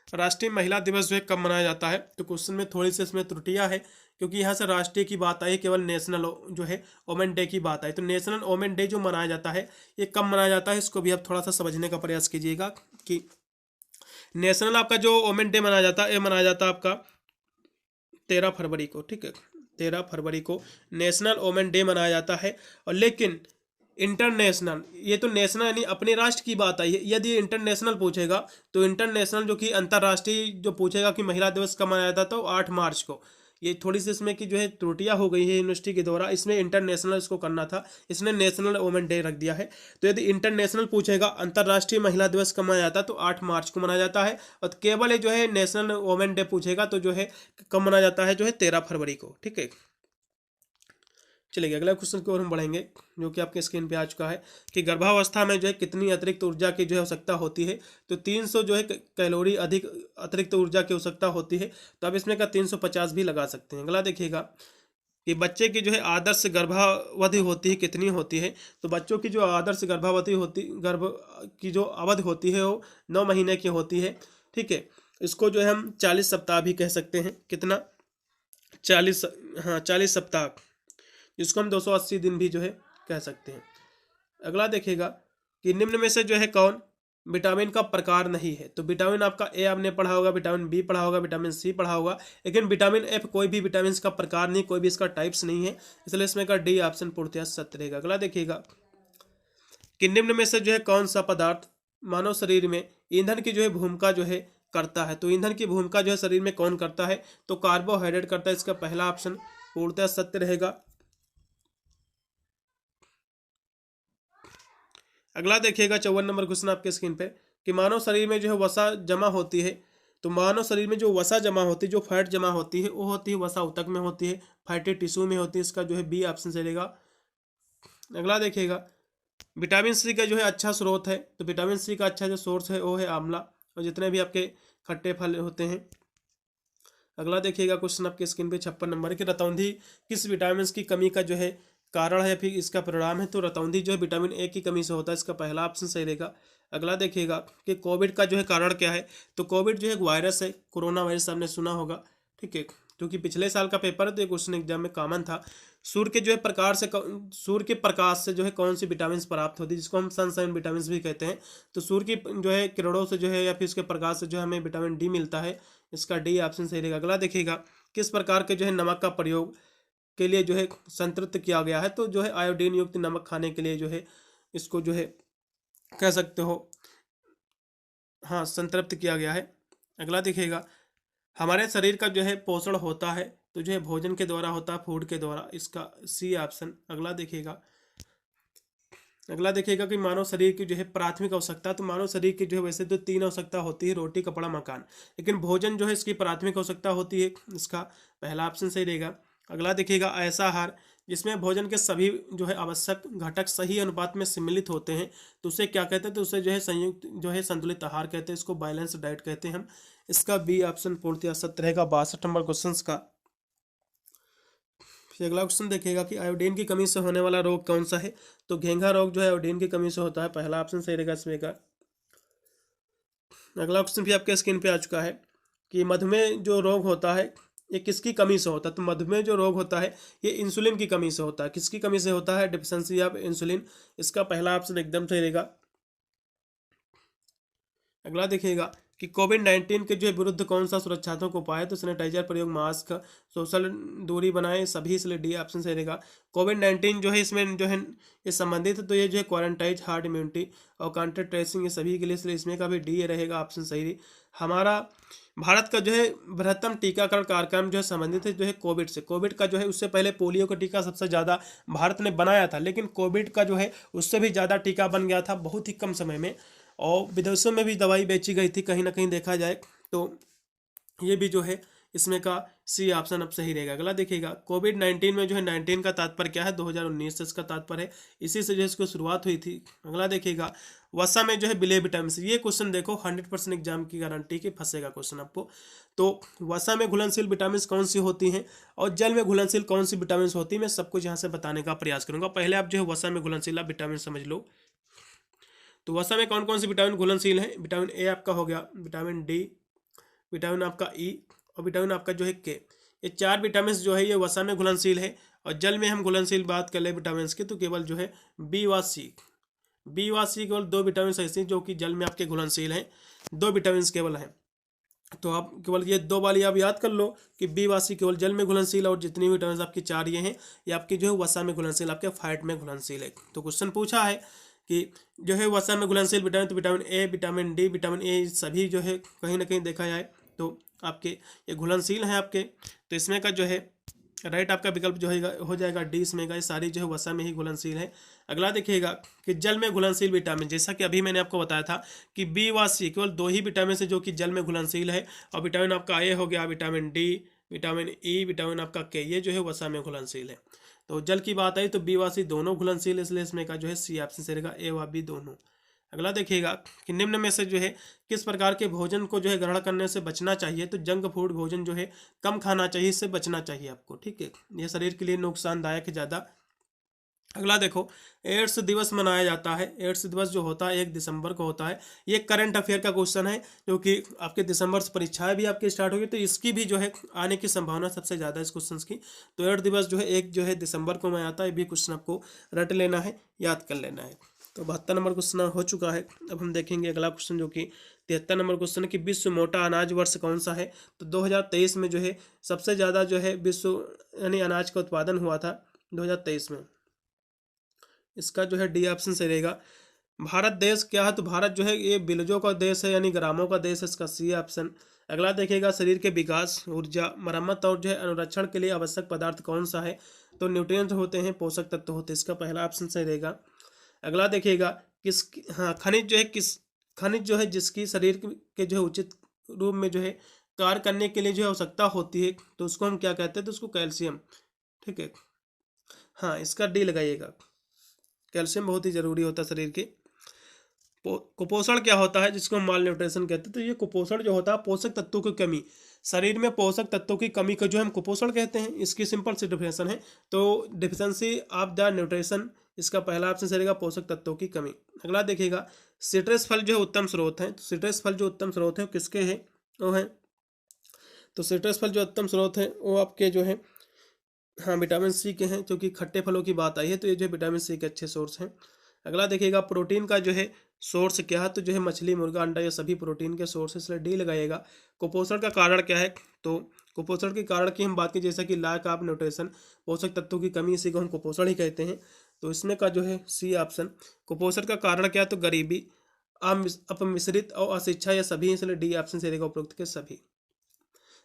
राष्ट्रीय महिला दिवस जो है कब मनाया जाता है, तो क्वेश्चन में थोड़ी सी इसमें त्रुटियां है, क्योंकि यहाँ से राष्ट्रीय की बात आई, केवल नेशनल जो है वोमेन डे की बात आई। तो नेशनल वोमेन डे जो मनाया जाता है ये कब मनाया जाता है, इसको भी आप थोड़ा सा समझने का प्रयास कीजिएगा कि नेशनल आपका जो वोमेन डे मनाया जाता है, ये मनाया जाता है आपका 13 फरवरी को। ठीक है, 13 फरवरी को नेशनल वोमेन डे मनाया जाता है। और लेकिन इंटरनेशनल, ये तो नेशनल यानी अपने राष्ट्र की बात आई है, यदि इंटरनेशनल पूछेगा तो इंटरनेशनल जो कि अंतर्राष्ट्रीय जो पूछेगा कि महिला दिवस कब मनाया जाता है तो 8 मार्च को। ये थोड़ी सी इसमें की जो है त्रुटियां हो गई है यूनिवर्सिटी के द्वारा, इसमें इंटरनेशनल इसको करना था, इसने नेशनल वोमेन डे रख दिया है। तो यदि इंटरनेशनल पूछेगा अंतर्राष्ट्रीय महिला दिवस कब मनाया जाता है तो 8 मार्च को मनाया जाता है। और केवल ये जो है नेशनल वोमेन डे पूछेगा तो जो है कब मनाया जाता है, जो है 13 फरवरी को। ठीक है, चलिए अगला क्वेश्चन की ओर हम बढ़ेंगे, जो कि आपके स्क्रीन पे आ चुका है कि गर्भावस्था में जो है कितनी अतिरिक्त ऊर्जा की जो है आवश्यकता होती है। तो 300 जो है कैलोरी अधिक अतिरिक्त ऊर्जा की आवश्यकता होती है। तो आप इसमें का 350 भी लगा सकते हैं। अगला देखिएगा कि बच्चे की जो है आदर्श गर्भावधि होती है कितनी होती है। तो बच्चों की जो आदर्श गर्भ की जो अवधि होती है वो 9 महीने की होती है। ठीक है, इसको जो है हम 40 सप्ताह भी कह सकते हैं। कितना? 40, हाँ 40 सप्ताह, जिसको हम 280 दिन भी जो है कह सकते हैं। अगला देखिएगा कि निम्न में से जो है कौन विटामिन का प्रकार नहीं है। तो विटामिन आपका ए आपने पढ़ा होगा, विटामिन बी पढ़ा होगा, विटामिन सी पढ़ा होगा, लेकिन विटामिन एफ कोई भी विटामिन का प्रकार नहीं, कोई भी इसका टाइप्स नहीं है, इसलिए इसमें का डी ऑप्शन पूर्णतः सत्य रहेगा। अगला देखिएगा कि निम्न में से जो है कौन सा पदार्थ मानव शरीर में ईंधन की जो है भूमिका जो है करता है। तो ईंधन की भूमिका जो है शरीर में कौन करता है, तो कार्बोहाइड्रेट करता है, इसका पहला ऑप्शन पूर्णतः सत्य रहेगा। अगला देखिएगा 54 नंबर क्वेश्चन आपके स्क्रीन पे कि मानव शरीर में जो है वसा जमा होती है। तो मानव शरीर में जो वसा जमा होती है, जो फैट जमा होती है, वो होती है वसा ऊतक में होती है, फैटी टिश्यू में होती है, इसका जो है बी ऑप्शन चलेगा। अगला देखिएगा विटामिन सी का जो है अच्छा स्रोत है। तो विटामिन सी का अच्छा जो सोर्स है वो है आंवला और जितने भी आपके खट्टे फल होते हैं। अगला देखिएगा क्वेश्चन आपके स्क्रीन पे 56 नंबर की रतौंधी किस विटामिन की कमी का जो है कारण है, फिर इसका परिणाम है। तो रतौंधी जो है विटामिन ए की कमी से होता है, इसका पहला ऑप्शन सही रहेगा। अगला देखिएगा कि कोविड का जो है कारण क्या है। तो कोविड जो है एक वायरस है, कोरोना वायरस आपने सुना होगा। ठीक है, क्योंकि पिछले साल का पेपर है तो ये क्वेश्चन एग्जाम में कॉमन था। सूर्य के जो है सूर्य के प्रकाश से जो है कौन सी विटामिन प्राप्त होती है, जिसको हम सनशाइन विटामिन भी कहते हैं। तो सूर्य की जो है किरणों से जो है या फिर उसके प्रकाश से जो है हमें विटामिन डी मिलता है, इसका डी ऑप्शन सही रहेगा। अगला देखिएगा किस प्रकार के जो है नमक का प्रयोग के लिए जो है संतृप्त किया गया है। तो जो है आयोडीन युक्त नमक खाने के लिए जो है इसको जो है कह सकते हो, हाँ संतृप्त किया गया है। अगला देखिएगा हमारे शरीर का जो है पोषण होता है तो जो है भोजन के द्वारा होता है, फूड के द्वारा, इसका सी ऑप्शन। अगला देखिएगा कि मानव शरीर की जो है प्राथमिक आवश्यकता। तो मानव शरीर की जो है वैसे तो 3 आवश्यकता होती है, रोटी कपड़ा मकान, लेकिन भोजन जो है इसकी प्राथमिक आवश्यकता होती है, इसका पहला ऑप्शन सही रहेगा। अगला देखिएगा ऐसा आहार जिसमें भोजन के सभी जो है आवश्यक घटक सही अनुपात में सम्मिलित होते हैं तो उसे क्या कहते हैं, तो उसे जो है संयुक्त जो है संतुलित आहार कहते हैं, इसको बैलेंस डाइट कहते हैं हम, इसका बी ऑप्शन पूर्णतः सत्य रहेगा 62 नंबर क्वेश्चन का। फिर अगला क्वेश्चन देखिएगा कि आयोडीन की कमी से होने वाला रोग कौन सा है। तो घेंघा रोग जो है आयोडीन की कमी से होता है, पहला ऑप्शन सही रहेगा इसमें का। अगला क्वेश्चन भी आपके स्क्रीन पे आ चुका है कि मधुमेह जो रोग होता है ये किसकी कमी से होता है। तो मधुमेह जो रोग होता है ये इंसुलिन की कमी से होता है। किसकी कमी से होता है, डिफिशिएंसी ऑफ इंसुलिन, इसका पहला ऑप्शन एकदम सही रहेगा। अगला देखिएगा कि कोविड-19 के जो है विरुद्ध कौन सा सुरक्षात्मक उपाय है। तो सैनिटाइजर प्रयोग, मास्क, सोशल दूरी बनाए सभी, इसलिए डी ऑप्शन सही रहेगा। कोविड-19 जो है इसमें जो है ये संबंधित है तो ये जो है क्वारंटाइन, हार्ड इम्यूनिटी और कॉन्टैक्ट ट्रेसिंग ये सभी के लिए, इसलिए इसमें का भी डी रहेगा ऑप्शन सही। हमारा भारत का जो है बृहत्तम टीकाकरण कार्यक्रम जो है संबंधित है जो है कोविड से। कोविड का जो है उससे पहले पोलियो का टीका सबसे ज़्यादा भारत ने बनाया था, लेकिन कोविड का जो है उससे भी ज़्यादा टीका बन गया था बहुत ही कम समय में, और विदेशों में भी दवाई बेची गई थी कहीं ना कहीं देखा जाए तो ये भी जो है इसमें का सी ऑप्शन अब सही रहेगा। अगला देखिएगा कोविड-19 में जो है 19 का तात्पर्य क्या है, 2019 से इसका तात्पर्य है, इसी से जो है इसको शुरुआत हुई थी। अगला देखिएगा वसा में जो है विलेय विटामिन, ये क्वेश्चन देखो 100% एग्जाम की गारंटी के फंसेगा क्वेश्चन आपको। तो वसा में घुलनशील विटामिन कौन सी होती हैं और जल में घुलनशील कौन सी विटामिन होती है, मैं सब कुछ यहाँ से बताने का प्रयास करूंगा। पहले आप जो है वसा में घुलनशील विटामिन समझ लो। तो वसा में कौन कौन सी विटामिन घुलनशील है, विटामिन ए आपका हो गया, विटामिन डी, विटामिन आपका ई और विटामिन आपका जो है के, ये 4 विटामिन जो है ये वसा में घुलनशील है। और जल में हम घुलनशील बात कर ले विटामिन की तो केवल जो है बी व सी केवल 2 विटामिन ऐसे जो कि जल में आपके घुलनशील हैं, 2 विटामिन केवल हैं। तो आप केवल ये दो वाली आप याद कर लो कि बी वासी केवल जल में घुलनशील, और जितनी भी टर्म्स आपकी चार ये हैं ये आपकी जो है वसा में घुलनशील, आपके फैट में घुलनशील है। तो क्वेश्चन पूछा है कि जो है वसा में घुलनशील विटामिन, तो vitamin A, vitamin D, vitamin A सभी जो है कहीं ना कहीं देखा जाए तो आपके ये घुलनशील हैं आपके। तो इसमें का जो है राइट आपका विकल्प जो है हो जाएगा डी, इसमें का ये सारी जो है वसा में ही घुलनशील है। अगला देखिएगा कि जल में घुलनशील विटामिन, जैसा कि अभी मैंने आपको बताया था कि बी व सी केवल दो ही विटामिन है जो कि जल में घुलनशील है, और विटामिन आपका ए हो गया, vitamin D, vitamin E, vitamin आपका के, ये जो है वसा में घुलनशील है। तो जल की बात आई तो बी व सी दोनों घुलनशील है, इसलिए इसमें का जो है सी ऑप्शन से रहेगा, ए व बी दोनों। अगला देखिएगा कि निम्न में से जो है किस प्रकार के भोजन को जो है ग्रहण करने से बचना चाहिए, तो जंक फूड भोजन जो है कम खाना चाहिए, इससे बचना चाहिए आपको, ठीक है, यह शरीर के लिए नुकसानदायक है ज़्यादा। अगला देखो, एड्स दिवस मनाया जाता है, एड्स दिवस जो होता है 1 दिसंबर को होता है। ये करंट अफेयर का क्वेश्चन है, जो कि आपके दिसंबर से परीक्षाएं भी आपकी स्टार्ट होगी, तो इसकी भी जो है आने की संभावना सबसे ज़्यादा इस क्वेश्चन की। तो एड्स दिवस जो है 1 दिसंबर को मनाता है, ये भी क्वेश्चन आपको रट लेना है, याद कर लेना है। तो 72 नंबर क्वेश्चन हो चुका है। अब हम देखेंगे अगला क्वेश्चन, जो कि 73 नंबर क्वेश्चन है कि विश्व मोटा अनाज वर्ष कौन सा है। तो 2023 में जो है सबसे ज़्यादा जो है विश्व यानी अनाज का उत्पादन हुआ था 2023 में, इसका जो है डी ऑप्शन से रहेगा। भारत देश क्या है, तो भारत जो है ये बिलजों का देश है, यानी ग्रामों का देश है, इसका सी ऑप्शन। अगला देखिएगा, शरीर के विकास, ऊर्जा, मरम्मत और जो है अनुरक्षण के लिए आवश्यक पदार्थ कौन सा है, तो न्यूट्रिएंट होते हैं, पोषक तत्व होते हैं, इसका पहला ऑप्शन सही रहेगा। अगला देखिएगा, किस हाँ खनिज जो है किस खनिज जो है जिसकी शरीर के जो है उचित रूप में जो है कार्य करने के लिए जो है आवश्यकता होती है, तो उसको हम क्या कहते हैं, तो उसको कैल्शियम, ठीक है, हाँ इसका डी लगाइएगा। कैल्शियम बहुत ही जरूरी होता है शरीर के। कुपोषण क्या होता है, जिसको हम माल न्यूट्रिशन कहते हैं, तो ये कुपोषण जो होता है पोषक तत्वों की कमी, शरीर में पोषक तत्वों की कमी को जो हम कुपोषण कहते हैं, इसकी सिंपल सी डिफिनेशन है। तो डिफिशेंसी ऑफ द न्यूट्रिशन, इसका पहला ऑप्शन रहेगा पोषक तत्वों की कमी। अगला देखिएगा, सिट्रस फल जो है उत्तम स्रोत हैं, तो सिट्रस फल जो उत्तम स्रोत है किसके हैं, वो हैं, तो सिट्रस फल जो उत्तम स्रोत हैं वो आपके जो है हाँ विटामिन सी के हैं, क्योंकि खट्टे फलों की बात आई है, तो ये जो है विटामिन सी के अच्छे सोर्स हैं। अगला देखिएगा, प्रोटीन का जो है सोर्स क्या है, तो जो है मछली, मुर्गा, अंडा, ये सभी प्रोटीन के सोर्स है, इसलिए डी लगाइएगा। कुपोषण का कारण क्या है, तो कुपोषण के कारण की हम बात की, जैसा कि लैक ऑफ न्यूट्रिशन, पोषक तत्वों की कमी, इसी को हम कुपोषण ही कहते हैं, तो इसमें का जो है सी ऑप्शन। कुपोषण का कारण क्या है, तो गरीबी, अपमिश्रित और अशिक्षा, या सभी, इसलिए डी ऑप्शन से रहेगा उपरोक्त के सभी।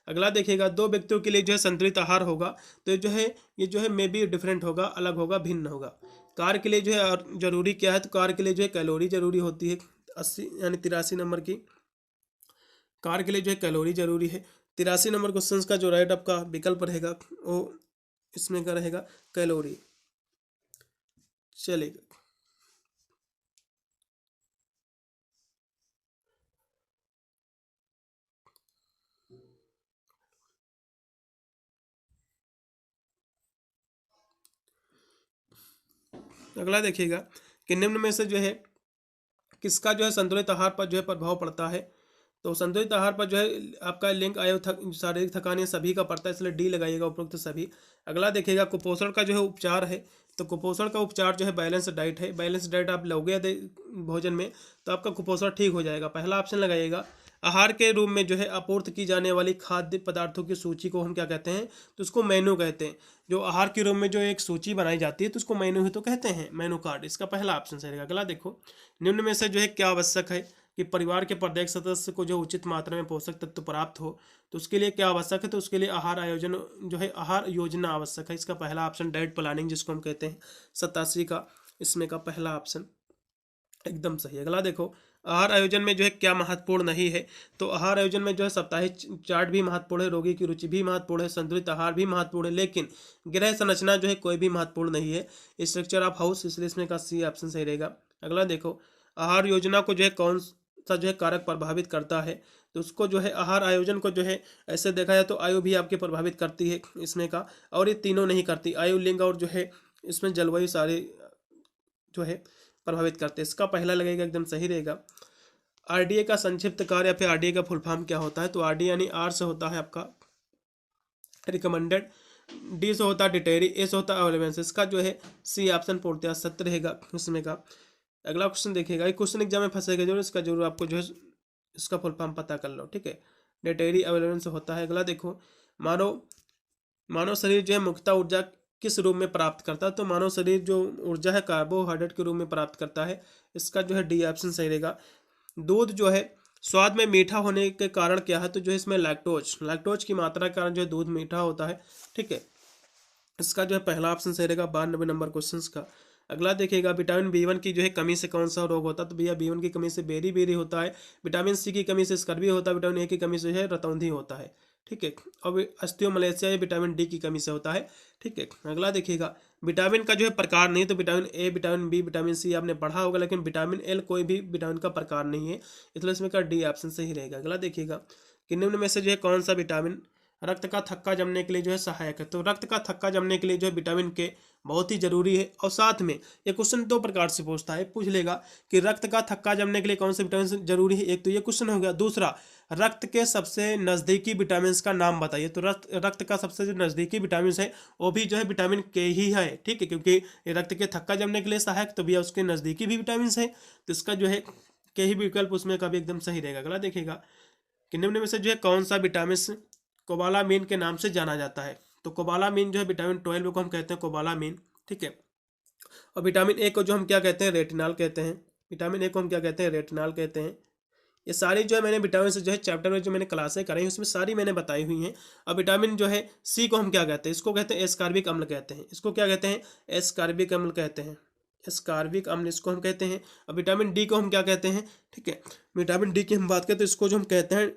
अगला देखिएगा, दो व्यक्तियों के लिए जो है संतुलित आहार होगा, तो ये जो है मे बी डिफरेंट होगा, अलग होगा, भिन्न होगा। कार के लिए जो है जरूरी क्या है, तो कार के लिए जो है कैलोरी जरूरी होती है, 80 यानी 83 नंबर की कार के लिए जो है कैलोरी जरूरी है। 83 नंबर क्वेश्चन का जो राइट आपका विकल्प रहेगा वो इसमें का रहेगा कैलोरी। चलेगा, अगला देखिएगा कि निम्न में से जो है किसका जो है संतुलित आहार पर जो है प्रभाव पड़ता है, तो संतुलित आहार पर जो है आपका लिंक आयो शारीरिक थकान, ये सभी का पड़ता है, इसलिए डी लगाइएगा उपरोक्त सभी। अगला देखिएगा, कुपोषण का जो है उपचार है, तो कुपोषण का उपचार जो है बैलेंस डाइट है, बैलेंस डाइट आप लोगे भोजन में तो आपका कुपोषण ठीक हो जाएगा, पहला ऑप्शन लगाइएगा। आहार के रूप में जो है आपूर्ति की जाने वाली खाद्य पदार्थों की सूची को हम क्या कहते हैं, तो उसको मेनू कहते हैं। जो आहार के रूप में जो एक सूची बनाई जाती है तो उसको मेनू ही तो कहते हैं, मेनू कार्ड, इसका पहला ऑप्शन रहेगा। अगला देखो, निम्न में से जो है क्या आवश्यक है कि परिवार के प्रत्येक सदस्य को जो उचित मात्रा में पोषक तत्व प्राप्त हो, तो उसके लिए क्या आवश्यक है, तो उसके लिए आहार आयोजन जो है आहार योजना आवश्यक है, इसका पहला ऑप्शन डाइट प्लानिंग जिसको हम कहते हैं 87 का, इसमें का पहला ऑप्शन एकदम सही। अगला देखो, आहार आयोजन में जो है क्या महत्वपूर्ण नहीं है, तो आहार आयोजन में जो है साप्ताहिक चार्ट भी महत्वपूर्ण है, रोगी की रुचि भी महत्वपूर्ण है, संतुलित आहार भी महत्वपूर्ण है, लेकिन गृह संरचना जो है कोई भी महत्वपूर्ण नहीं है, स्ट्रक्चर ऑफ हाउस, इसलिए इसमें का सी ऑप्शन सही रहेगा। अगला देखो, आहार योजना को जो है कौन सा जो है कारक प्रभावित करता है, तो उसको जो है आहार आयोजन को जो है ऐसे देखा जाए तो आयु भी आपके प्रभावित करती है इसमें का, और ये तीनों नहीं करती, आयु, लिंग और जो है इसमें जलवायु सारे जो है प्रभावित करते हैं, इसका पहला लगेगा, एकदम सही रहेगा। आरडीए का संक्षिप्त कार्य या फिर आरडीए का फुल फॉर्म क्या होता है, तो आरडीए यानी आर से होता है आपका रिकमेंडेड, डी से होता है डिटेरी, ए से होता है अवेलेबेंस, इसका जो है सी ऑप्शन पूर्णतः सत्य रहेगा इसमें का। अगला क्वेश्चन देखिएगा, क्वेश्चन एग्जाम में फंसेगा जरूर, इसका जरूर आपको जो है इसका फुल फॉर्म पता कर लो, ठीक है। डेटेरी अवेलेबल से होता है। अगला देखो, मानव शरीर जो है मुख्यतः ऊर्जा किस रूप में प्राप्त करता है? तो मानव शरीर जो ऊर्जा है कार्बोहाइड्रेट के रूप में प्राप्त करता है। इसका जो है डी ऑप्शन सही रहेगा। दूध जो है स्वाद में मीठा होने के कारण क्या है? तो जो है इसमें लैक्टोज की मात्रा के कारण जो है दूध मीठा होता है। ठीक है, इसका जो है पहला ऑप्शन सही रहेगा 92 नंबर क्वेश्चन का। अगला देखिएगा, विटामिन बी1 की जो है कमी से कौन सा रोग होता है? तो भैया बी1 की कमी से बेरी होता है। विटामिन सी की कमी से स्कर्वी होता है। विटामिन ए की कमी से है रतौंधी होता है। ठीक है, और ऑस्टियोमलेशिया ये विटामिन डी की कमी से होता है। ठीक है, अगला देखिएगा, विटामिन का जो है प्रकार नहीं, तो vitamin A, vitamin B, vitamin C आपने पढ़ा होगा, लेकिन विटामिन एल कोई भी विटामिन का प्रकार नहीं है, इसलिए इसमें का डी ऑप्शन सही रहेगा। अगला देखिएगा कि निम्न में से जो है कौन सा विटामिन रक्त का थक्का जमने के लिए जो है सहायक है? तो रक्त का थक्का जमने के लिए जो है विटामिन के बहुत ही जरूरी है। और साथ में ये क्वेश्चन दो प्रकार से पूछता है, पूछ लेगा कि रक्त का थक्का जमने के लिए कौन से विटामिन जरूरी है, एक तो ये क्वेश्चन हो गया। दूसरा, रक्त के सबसे नजदीकी विटामिन का नाम बताइए। तो रक्त का सबसे जो नजदीकी विटामिन है वो भी जो है विटामिन के ही है। ठीक है, क्योंकि ये रक्त के थक्का जमने के लिए सहायक, तो भैया उसके नजदीकी भी विटामिन है, तो इसका जो है के ही विकल्प उसमें का भी एकदम सही रहेगा। अगला देखिएगा कि निम्न में से जो है कौन सा विटामिन कोबालामीन के नाम से जाना जाता है? तो कोबालामीन जो है विटामिन 12 को हम कहते हैं कोबालामीन। ठीक है, और विटामिन ए को जो हम क्या कहते हैं? रेटिनॉल कहते हैं। विटामिन ए को हम क्या कहते हैं? रेटिनॉल कहते हैं। ये सारी जो है मैंने विटामिन से जो है चैप्टर में जो मैंने क्लासें कराई उसमें सारी मैंने बताई हुई हैं। अब विटामिन जो है सी को हम क्या कहते हैं? इसको कहते हैं एस्कॉर्बिक अम्ल कहते हैं। इसको क्या कहते हैं? एस्कॉर्बिक अम्ल कहते हैं। एस्कॉर्बिक अम्ल इसको हम कहते हैं। अब विटामिन डी को हम क्या कहते हैं? ठीक है, विटामिन डी की हम बात करें तो इसको जो हम कहते हैं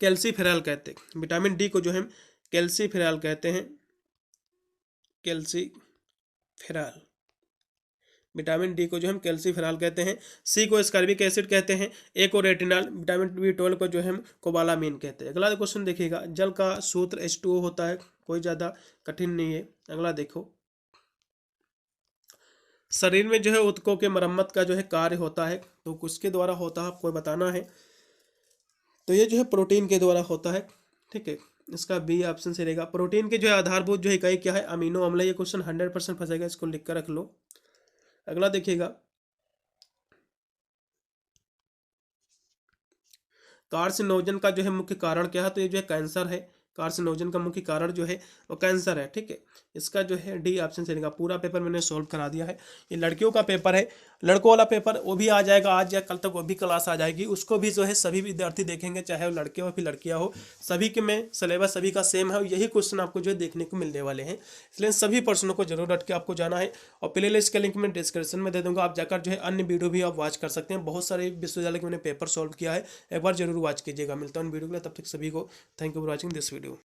कैल्सीफेरॉल कहते हैं। विटामिन डी को जो हम कैल्सीफेरॉल कहते हैं, कैल्सीफेरॉल। विटामिन डी को जो हम कैल्सीफेरॉल कहते हैं। सी को एस्कॉर्बिक एसिड कहते हैं। ए को रेटिनॉल। विटामिन बी12 को जो हम कोबालामीन कहते हैं। अगला क्वेश्चन देखिएगा, जल का सूत्र H2O होता है, कोई ज़्यादा कठिन नहीं है। अगला देखो, शरीर में जो है ऊतकों के मरम्मत का जो है कार्य होता है, तो किसके द्वारा होता है आपको बताना है। तो ये जो है प्रोटीन के द्वारा होता है। ठीक है, इसका बी ऑप्शन से रहेगा। प्रोटीन के जो है आधारभूत जो इकाई क्या है? अमीनो अम्ल। ये क्वेश्चन 100% फंसेगा, इसको लिख कर रख लो। अगला देखिएगा, कार्सिनोजन का जो है मुख्य कारण क्या है? तो ये जो है कैंसर है। कार्सिनोजन का मुख्य कारण जो है वो कैंसर है। ठीक है, इसका जो है डी ऑप्शन से रहेगा। पूरा पेपर मैंने सोल्व करा दिया है। ये लड़कियों का पेपर है, लड़कों वाला पेपर वो भी आ जाएगा आज या कल तक, वो भी क्लास आ जाएगी। उसको भी जो है सभी विद्यार्थी देखेंगे, चाहे वो लड़के हो फिर लड़कियां हो, सभी के में सिलेबस सभी का सेम है। यही क्वेश्चन आपको जो है देखने को मिलने वाले हैं, इसलिए सभी प्रश्नों को जरूर रट के आपको जाना है। और प्ले लिस्ट का लिंक मैं डिस्क्रिप्शन में दे दूंगा, आप जाकर जो है अन्य वीडियो भी आप वॉच कर सकते हैं। बहुत सारे विश्वविद्यालय के मैंने पेपर सॉल्व किया है, एक बार जरूर वॉच कीजिएगा। मिलता हूँ वीडियो के लिए, तब तक सभी को thank you for watching this video.